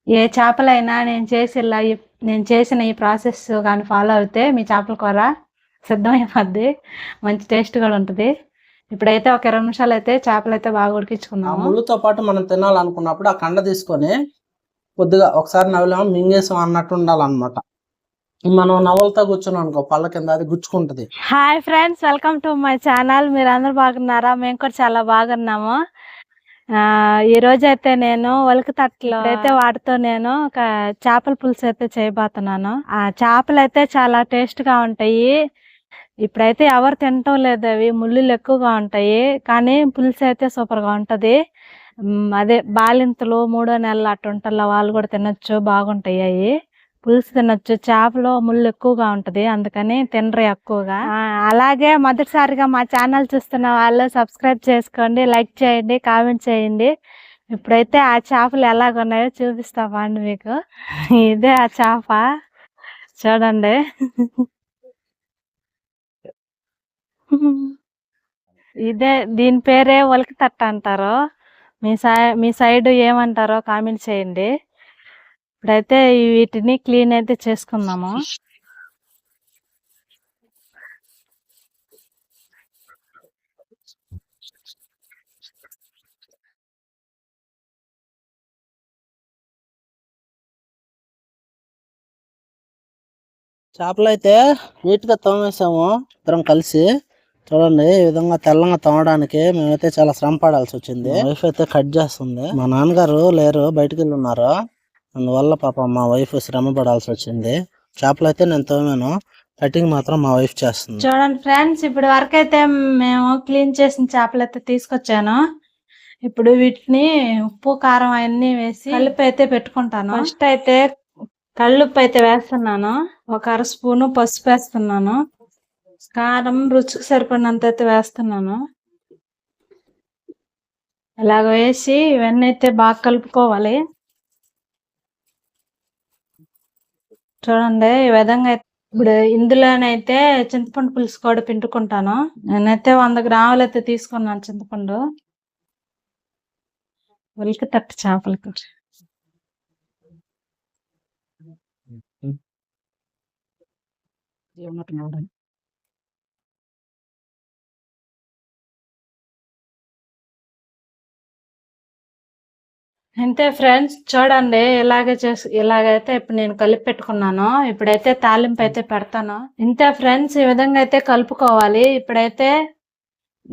ఏ చేపలైనా నేను చేసిన ఈ ప్రాసెస్ కానీ ఫాలో అయితే మీ చేపల కూర సిద్ధమైపోద్ది. మంచి టేస్ట్ కూడా ఉంటుంది. ఇప్పుడైతే ఒక 20 నిమిషాలు అయితే చేపలు అయితే బాగా ఉడికించుకున్నాము. ముళ్ళుతో పాటు మనం తినాలనుకున్నప్పుడు ఆ కండ తీసుకొని కొద్దిగా ఒకసారి నవ్వులేమో మింగేసాం అన్నట్టు ఉండాలన్నమాట. మనం నవ్వులతో కూర్చున్నాం అనుకో పళ్ళ కింద అది గుచ్చుకుంటది. Hi friends, welcome to my channel. మీరు అందరు బాగున్నారా? మేము కూడా చాలా బాగున్నాము. ఈ రోజు అయితే నేను ఒలికి తట్టలో అయితే వాటితో నేను ఒక చేపల పులుసు అయితే చేయబోతున్నాను. ఆ చేపలు అయితే చాలా టేస్ట్ గా ఉంటాయి. ఇప్పుడైతే ఎవరు తినటం లేదు, అవి ముళ్ళులు ఎక్కువగా ఉంటాయి. కానీ పులుసు అయితే సూపర్ గా ఉంటది. అదే బాలింతలు 3వ నెలలు అట్టుంటల్లో వాళ్ళు కూడా తినొచ్చు, బాగుంటాయి అవి. పులుసు తినొచ్చు. చేపలో ముళ్ళు ఎక్కువగా ఉంటది, అందుకని తినరు ఎక్కువగా. అలాగే మొదటిసారిగా మా ఛానల్ చూస్తున్న వాళ్ళు సబ్స్క్రైబ్ చేసుకోండి, లైక్ చేయండి, కామెంట్ చేయండి. ఇప్పుడైతే ఆ చేపలు ఎలాగున్నాయో చూపిస్తామండి మీకు. ఇదే ఆ చేప చూడండి. ఇదే దీని పేరే ఒలికి తట్ట అంటారు. మీ సైడ్ ఏమంటారో కామెంట్ చేయండి. ఇప్పుడైతే వీటిని క్లీన్ అయితే చేసుకుందాము. చేపలు అయితే నీట్ గా తోమేసాము ఇద్దరం కలిసి. చూడండి, ఈ విధంగా తెల్లంగా తోమడానికి మేమైతే చాలా శ్రమ పడాల్సి వచ్చింది. వైఫ్ అయితే కట్ చేస్తుంది. మా నాన్నగారు లేరు, బయటకు వెళ్ళి ఉన్నారు. అందువల్ల పాప మా వైఫ్ శ్రమ పడాల్సి వచ్చింది. చేపలు అయితే నేను తోమాను, కటింగ్ మాత్రం మా వైఫ్ చేస్తుంది. చూడండి ఫ్రెండ్స్, ఇప్పుడు వరకు అయితే మేము క్లీన్ చేసిన చేపలు అయితే తీసుకొచ్చాను. ఇప్పుడు వీటిని ఉప్పు కారం అవన్నీ వేసి కలిపి అయితే పెట్టుకుంటాను. ఫస్ట్ అయితే కళ్ళుప్పు అయితే వేస్తున్నాను. ఒక 1/2 స్పూను పసుపు వేస్తున్నాను. కారం రుచికి సరిపడినంత అయితే వేస్తున్నాను. ఇలాగ వేసి ఇవన్నీ అయితే బాగా కలుపుకోవాలి. చూడండి, ఈ విధంగా. ఇప్పుడు ఇందులోనైతే చింతపండు పులుసు కూడా పిండుకుంటాను. నేనైతే 100 గ్రాములు అయితే తీసుకున్నాను చింతపండు. ఉలికి తట్టు చేపలకు అంతే ఫ్రెండ్స్. చూడండి, ఇలాగైతే ఇప్పుడు నేను కలిపి పెట్టుకున్నాను. ఇప్పుడైతే తాలింపు అయితే పెడతాను. ఇంతే ఫ్రెండ్స్, ఈ విధంగా అయితే కలుపుకోవాలి. ఇప్పుడైతే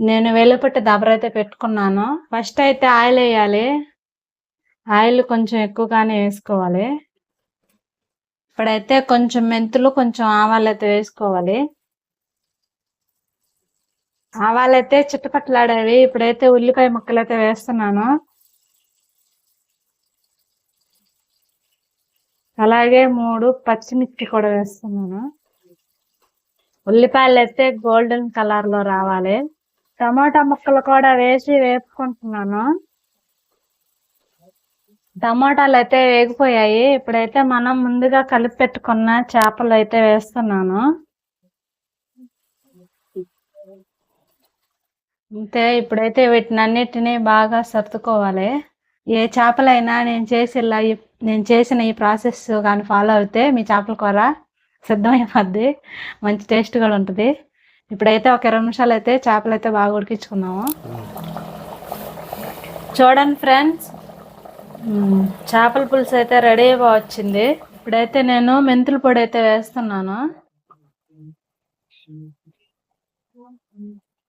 నేను వెల్లుపట్టి దబర అయితే పెట్టుకున్నాను. ఫస్ట్ అయితే ఆయిల్ వేయాలి. ఆయిల్ కొంచెం ఎక్కువగానే వేసుకోవాలి. ఇప్పుడైతే కొంచెం మెంతులు, కొంచెం ఆవాలు అయితే వేసుకోవాలి. ఆవాలైతే చిట్టపట్లాడేవి. ఇప్పుడైతే ఉల్లిపాయ ముక్కలు అయితే వేస్తున్నాను. అలాగే 3 పచ్చిమిర్చి కూడా వేస్తున్నాను. ఉల్లిపాయలు అయితే గోల్డెన్ కలర్ లో రావాలి. టమాటా ముక్కలు కూడా వేసి వేపుకుంటున్నాను. టమాటాలు అయితే వేగిపోయాయి. ఇప్పుడైతే మనం ముందుగా కలిపి పెట్టుకున్న చేపలు అయితే వేస్తున్నాను. అంతే. ఇప్పుడైతే వీటినన్నిటినీ బాగా సర్దుకోవాలి. ఏ చేపలైనా నేను చేసిన ఈ ప్రాసెస్ కానీ ఫాలో అయితే మీ చేపల కూర సిద్ధమైపోద్ది. మంచి టేస్ట్ కూడా ఉంటుంది. ఇప్పుడైతే ఒక 20 నిమిషాలు అయితే చేపలు అయితే బాగా ఉడికించుకున్నాము. చూడండి ఫ్రెండ్స్, చేపల పులుసు అయితే రెడీగా వచ్చింది. ఇప్పుడైతే నేను మెంతుల పొడి అయితే వేస్తున్నాను.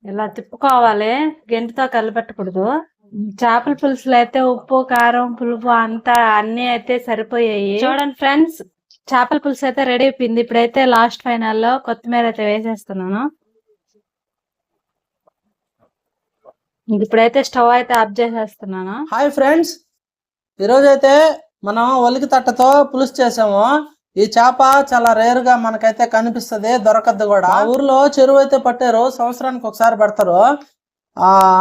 ఇలా తిప్పుకోవాలి, గెంటితో కలిపెట్టకూడదు. చేపల పులుసులో అయితే ఉప్పు, కారం, పులుపు అంతా అన్ని అయితే సరిపోయాయి. చూడండి ఫ్రెండ్స్, చేపల పులుసు అయితే రెడీ అయిపోయింది. ఇప్పుడైతే లాస్ట్ ఫైనల్ లో కొత్తిమీర అయితే వేసేస్తున్నాను. ఇప్పుడైతే స్టవ్ అయితే ఆఫ్ చేసేస్తున్నాను. హాయ్ ఫ్రెండ్స్, ఈరోజు అయితే మనం ఒలికి తట్టతో పులుసు చేసాము. ఈ చేప చాలా రేర్ గా మనకైతే కనిపిస్తుంది, దొరకద్దు కూడా. ఊర్లో చెరువు అయితే పట్టారు, సంవత్సరానికి ఒకసారి పడతారు.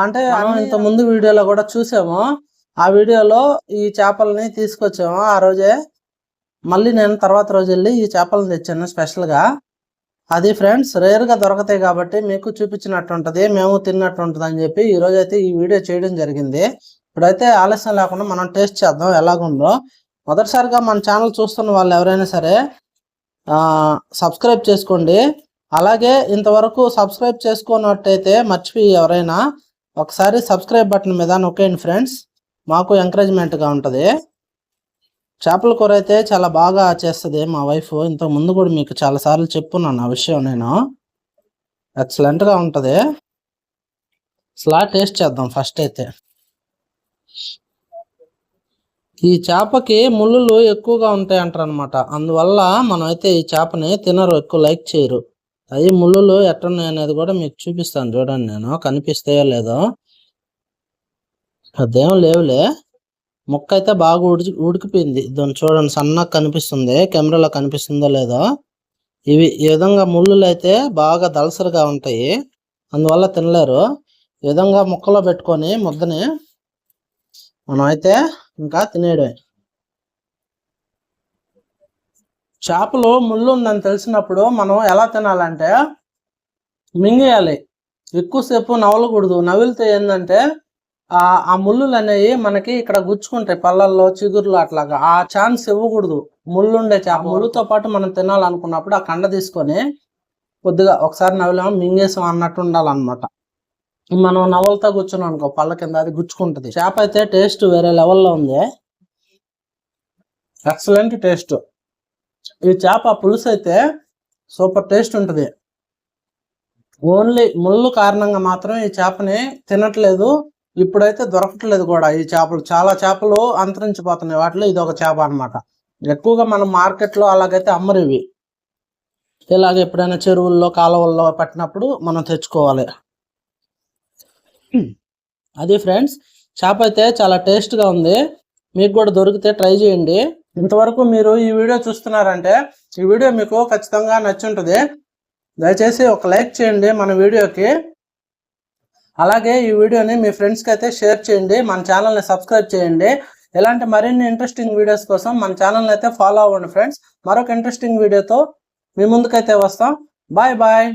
అంటే మనం ఇంత ముందు వీడియోలో కూడా చూసాము. ఆ వీడియోలో ఈ చేపల్ని తీసుకొచ్చాము ఆ రోజే. మళ్ళీ నేను తర్వాత రోజు వెళ్ళి ఈ చేపలను తెచ్చాను స్పెషల్ గా. అది ఫ్రెండ్స్, రేర్ గా దొరకతాయి కాబట్టి మీకు చూపించినట్టు ఉంటది, మేము తిన్నట్టు ఉంటది అని చెప్పి ఈ రోజు అయితే ఈ వీడియో చేయడం జరిగింది. ఇప్పుడైతే ఆలస్యం లేకుండా మనం టేస్ట్ చేద్దాం ఎలాగుందో. మొదటిసారిగా మన ఛానల్ చూస్తున్న వాళ్ళు ఎవరైనా సరే సబ్స్క్రైబ్ చేసుకోండి. అలాగే ఇంతవరకు సబ్స్క్రైబ్ చేసుకున్నట్టయితే మర్చిపోయి ఎవరైనా ఒకసారి సబ్స్క్రైబ్ బటన్ మీద నొక్కేయండి ఫ్రెండ్స్, మాకు ఎంకరేజ్మెంట్గా ఉంటుంది. చేపల కూర అయితే చాలా బాగా చేస్తుంది మా వైఫ్. ఇంతకు ముందు కూడా మీకు చాలాసార్లు చెప్పున్నాను ఆ విషయం. నేను ఎక్సలెంట్గా ఉంటుంది. అసలు టేస్ట్ చేద్దాం ఫస్ట్ అయితే. ఈ చేపకి ముళ్ళులు ఎక్కువగా ఉంటాయి అంటారు అనమాట. అందువల్ల మనం అయితే ఈ చేపని తినరు, ఎక్కువ లైక్ చేయరు. అవి ముళ్ళులు ఎట్టున్నాయి అనేది కూడా మీకు చూపిస్తాను చూడండి. నేను కనిపిస్తాయో లేదో, అదేం లేవులే. ముక్క అయితే బాగా ఉడికిపోయింది. దాన్ని చూడండి, సన్నగా కనిపిస్తుంది. కెమెరాలో కనిపిస్తుందో లేదో. ఈ విధంగా ముళ్ళులు అయితే బాగా దళసరిగా ఉంటాయి, అందువల్ల తినలేరు. ఈ విధంగా ముక్కలో పెట్టుకొని ముద్దని మనం అయితే ఇంకా తినేయడమే. చేపలు ముళ్ళు ఉందని తెలిసినప్పుడు మనం ఎలా తినాలంటే మింగేయాలి, ఎక్కువసేపు నవలకూడదు. నవిలితే ఏంటంటే ఆ ముళ్ళులు అనేవి మనకి ఇక్కడ గుచ్చుకుంటాయి, పళ్ళల్లో చిగుర్లు అట్లాగా. ఆ ఛాన్స్ ఇవ్వకూడదు. ముళ్ళుండే చేప ముళ్ళుతో పాటు మనం తినాలనుకున్నప్పుడు ఆ కండ తీసుకొని కొద్దిగా ఒకసారి నవిలాం మింగేసాం అన్నట్టు ఉండాలన్నమాట. మనం నవలతో కూర్చున్నాం అనుకో పళ్ళ కింద, అది గుచ్చుకుంటుంది. చేప అయితే టేస్ట్ వేరే లెవెల్లో ఉంది, ఎక్సలెంట్ టేస్ట్. ఈ చేప పులుసు అయితే సూపర్ టేస్ట్ ఉంటుంది. ఓన్లీ ముళ్ళు కారణంగా మాత్రం ఈ చేపని తినట్లేదు, ఇప్పుడైతే దొరకట్లేదు కూడా. ఈ చేపలు చాలా చేపలు అంతరించిపోతున్నాయి, వాటిలో ఇది ఒక చేప అనమాట. ఎక్కువగా మనం మార్కెట్లో అలాగైతే అమ్మరు ఇవి. ఇలాగ ఎప్పుడైనా చెరువుల్లో కాలువల్లో పట్టినప్పుడు మనం తెచ్చుకోవాలి. అది ఫ్రెండ్స్, చేప అయితే చాలా టేస్ట్గా ఉంది. మీకు కూడా దొరికితే ట్రై చేయండి. ఇంతవరకు మీరు ఈ వీడియో చూస్తున్నారంటే ఈ వీడియో మీకు ఖచ్చితంగా నచ్చుంటుంది. దయచేసి ఒక లైక్ చేయండి మన వీడియోకి. అలాగే ఈ వీడియోని మీ ఫ్రెండ్స్కి అయితే షేర్ చేయండి. మన ఛానల్ని సబ్స్క్రైబ్ చేయండి. ఇలాంటి మరిన్ని ఇంట్రెస్టింగ్ వీడియోస్ కోసం మన ఛానల్ని అయితే ఫాలో అవ్వండి ఫ్రెండ్స్. మరొక ఇంట్రెస్టింగ్ వీడియోతో మీ ముందుకైతే వస్తాం. Bye bye.